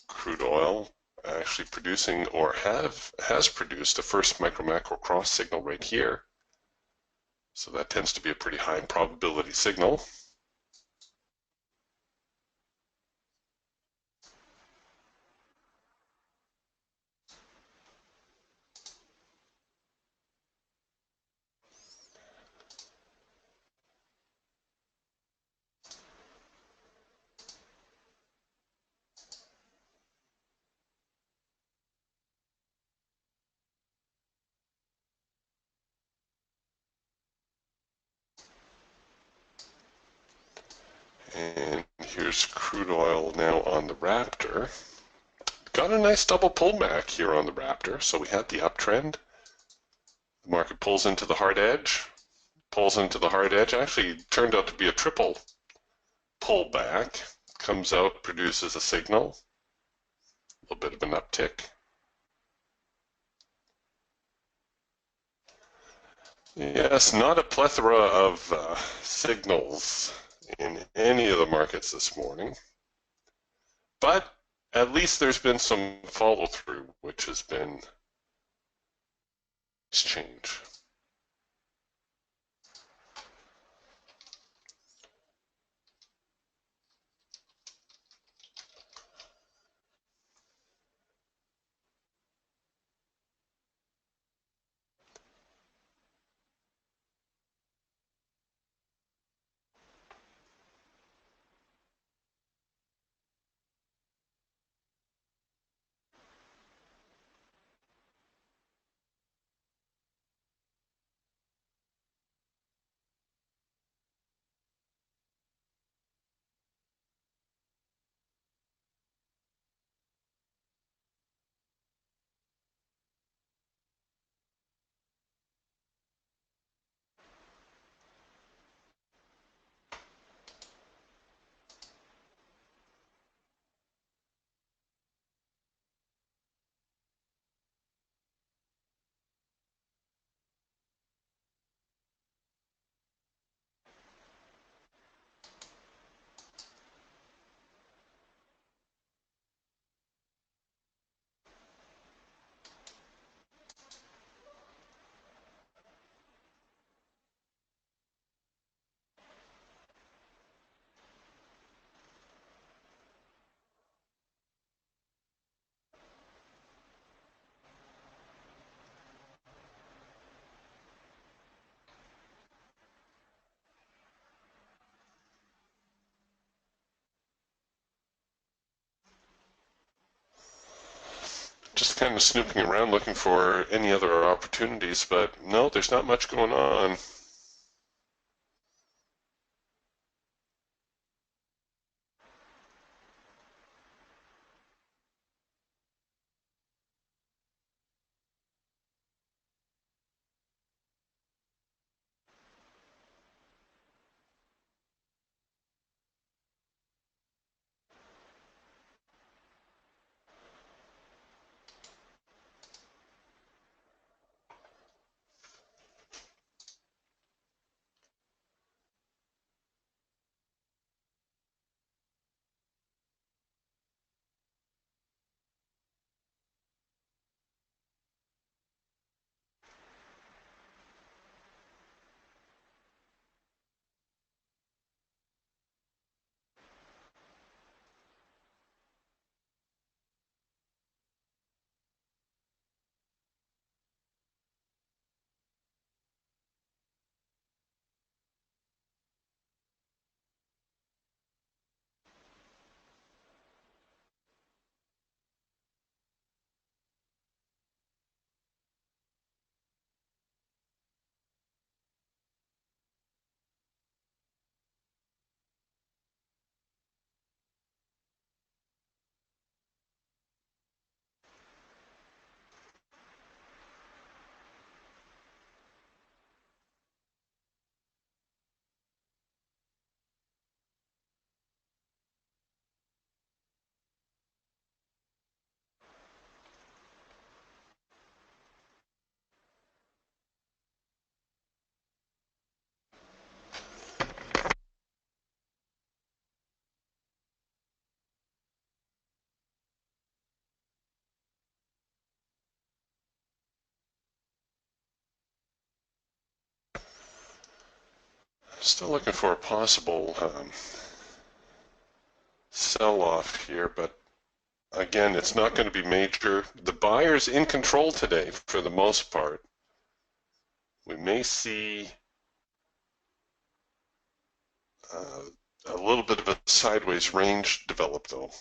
Crude oil actually producing or has produced the first micro-macro cross signal right here. So that tends to be a pretty high probability signal. And here's crude oil now on the Raptor. Got a nice double pullback here on the Raptor. So we had the uptrend. The market pulls into the hard edge. Pulls into the hard edge. Actually turned out to be a triple pullback. Comes out, produces a signal. A little bit of an uptick. Yes, not a plethora of signals in any of the markets this morning. But at least there's been some follow through, which has been change. Just kind of snooping around looking for any other opportunities, but no, there's not much going on. Still looking for a possible sell-off here, but again, it's not going to be major. The buyer's in control today for the most part. We may see a little bit of a sideways range develop, though.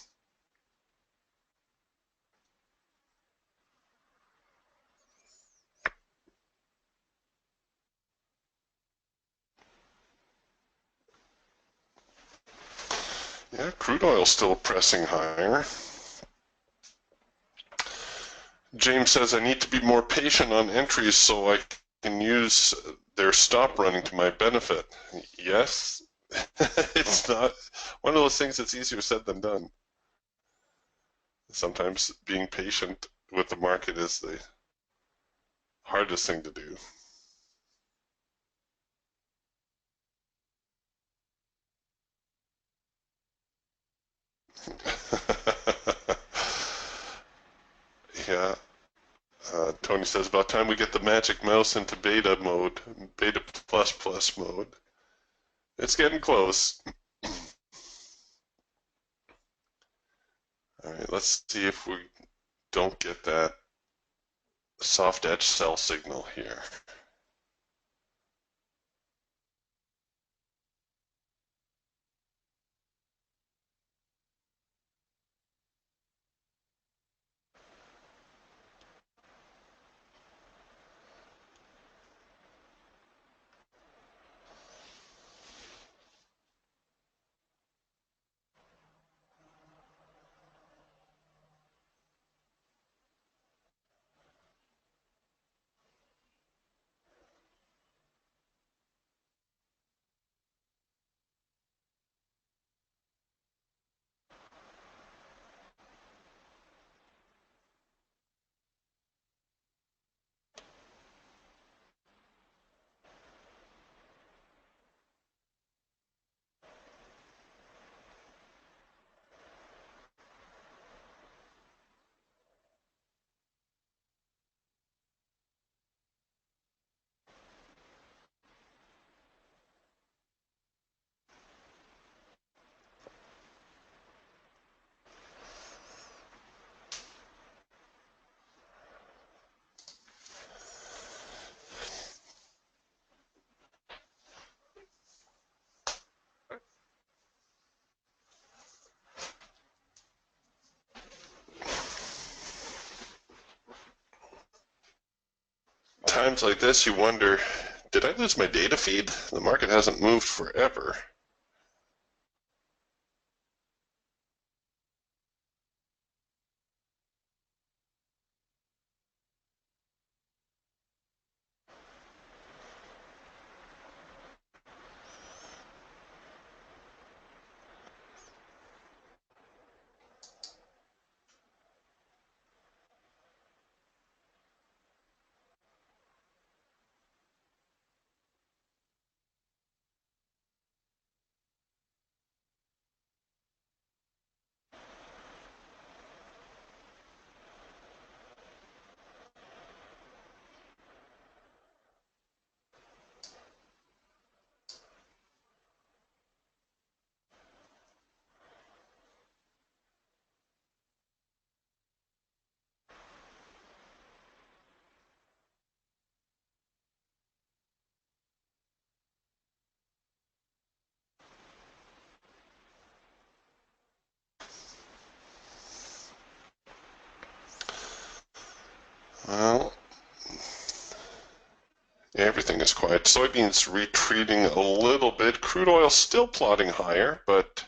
Yeah, crude oil still pressing higher. James says, I need to be more patient on entries so I can use their stop running to my benefit. Yes, it's not one of those things that's easier said than done. Sometimes being patient with the market is the hardest thing to do. Yeah. Tony says, about time we get the magic mouse into beta mode, beta plus plus mode. It's getting close. All right, let's see if we don't get that soft edge sell signal here. Times like this, you wonder, did I lose my data feed? The market hasn't moved forever. Well, everything is quiet. Soybeans retreating a little bit. Crude oil still plodding higher, but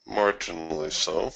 marginally so.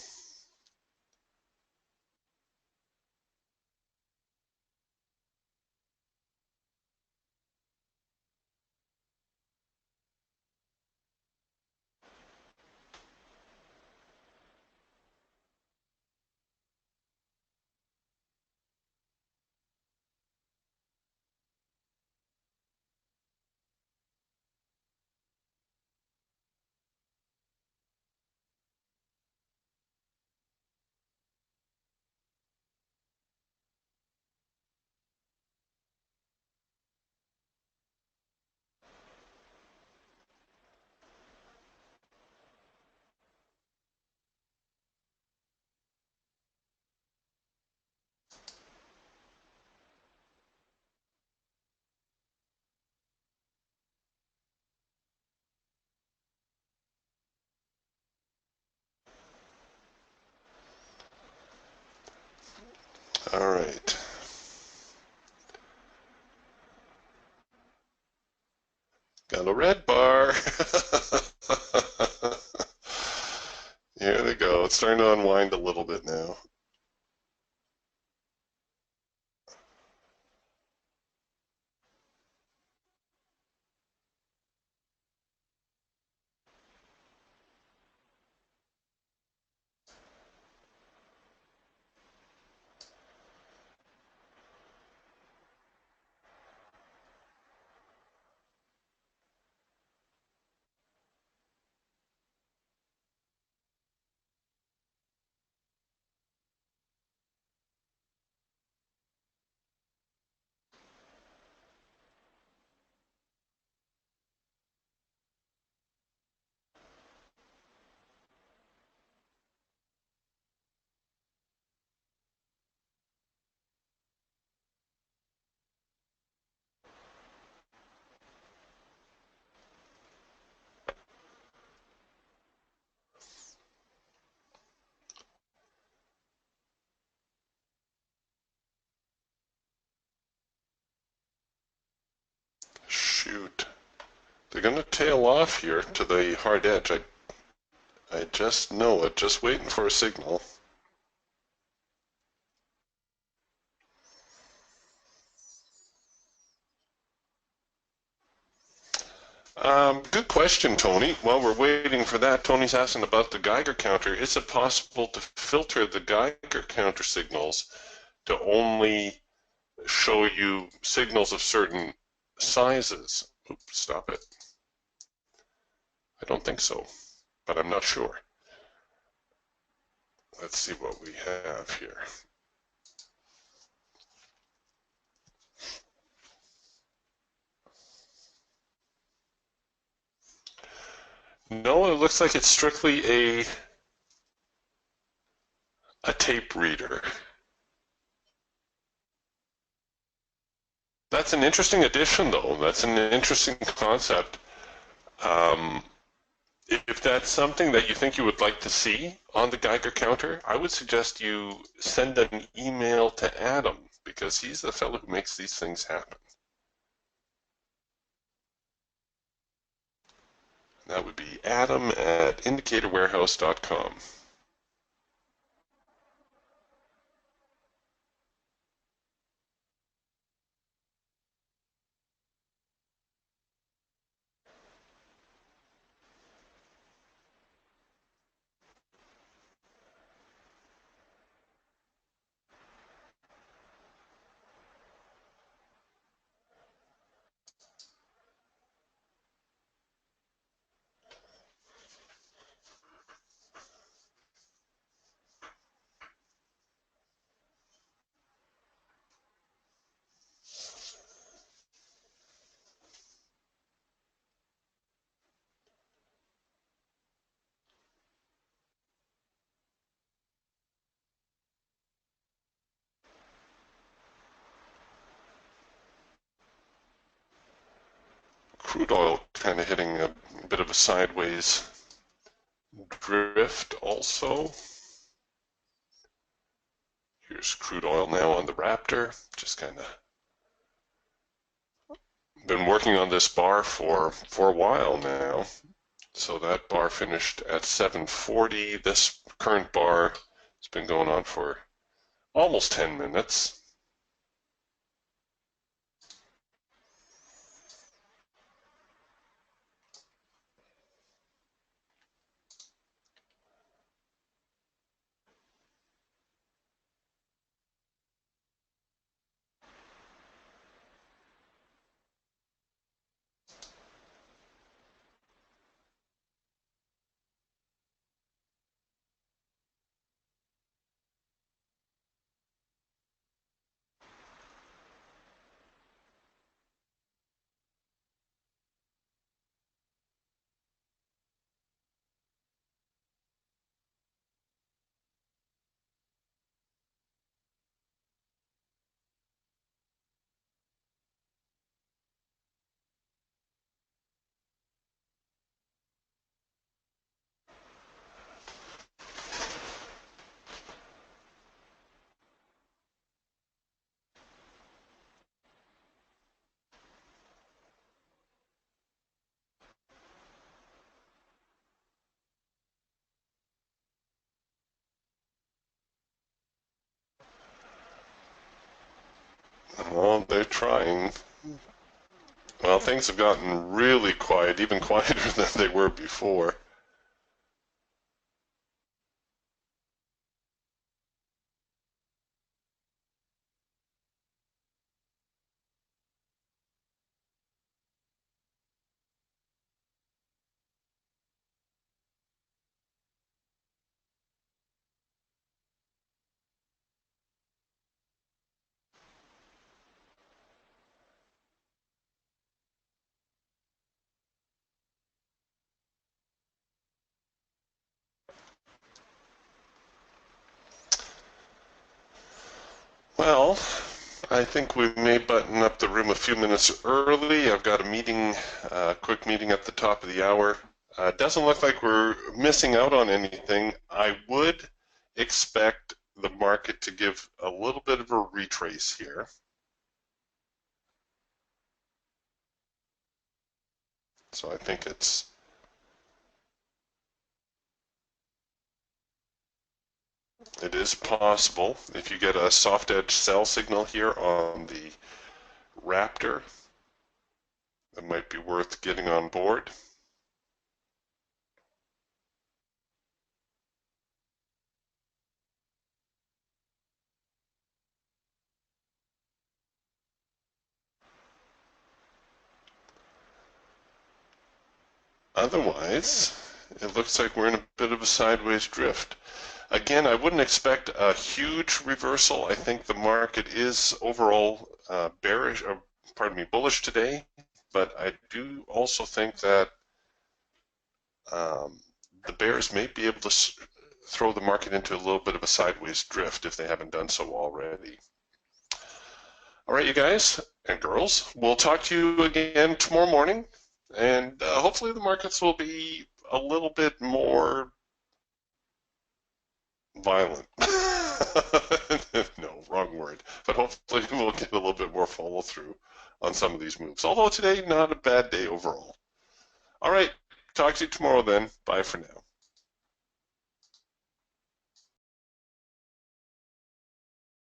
All right. Got a red bar. Here they go. It's starting to unwind a little bit now. Shoot. They're going to tail off here to the hard edge. I just know it. Just waiting for a signal. Good question, Tony. While we're waiting for that, Tony's asking about the Geiger counter. Is it possible to filter the Geiger counter signals to only show you signals of certain sizes? Oops, stop it. I don't think so, but I'm not sure. Let's see what we have here. No, it looks like it's strictly a tape reader. That's an interesting addition, though. That's an interesting concept. Um, if that's something that you think you would like to see on the Geiger counter, I would suggest you send an email to Adam, because he's the fellow who makes these things happen. That would be Adam at indicatorwarehouse.com. Crude oil kind of hitting a bit of a sideways drift also. Here's crude oil now on the Raptor. Just kind of been working on this bar for a while now. So that bar finished at 740. This current bar has been going on for almost 10 minutes. Well, they're trying. Well, things have gotten really quiet, even quieter than they were before. Well, I think we may button up the room a few minutes early. I've got a meeting, quick meeting at the top of the hour. Doesn't look like we're missing out on anything. I would expect the market to give a little bit of a retrace here. So I think it is possible if you get a soft edge sell signal here on the Raptor, it might be worth getting on board. Otherwise, it looks like we're in a bit of a sideways drift. Again, I wouldn't expect a huge reversal. I think the market is overall bearish, or pardon me, bullish today. But I do also think that the bears may be able to throw the market into a little bit of a sideways drift if they haven't done so already. All right, you guys and girls, we'll talk to you again tomorrow morning, and hopefully the markets will be a little bit more violent. No, wrong word. But hopefully we'll get a little bit more follow through on some of these moves. Although today, not a bad day overall. All right, talk to you tomorrow then. Bye for now.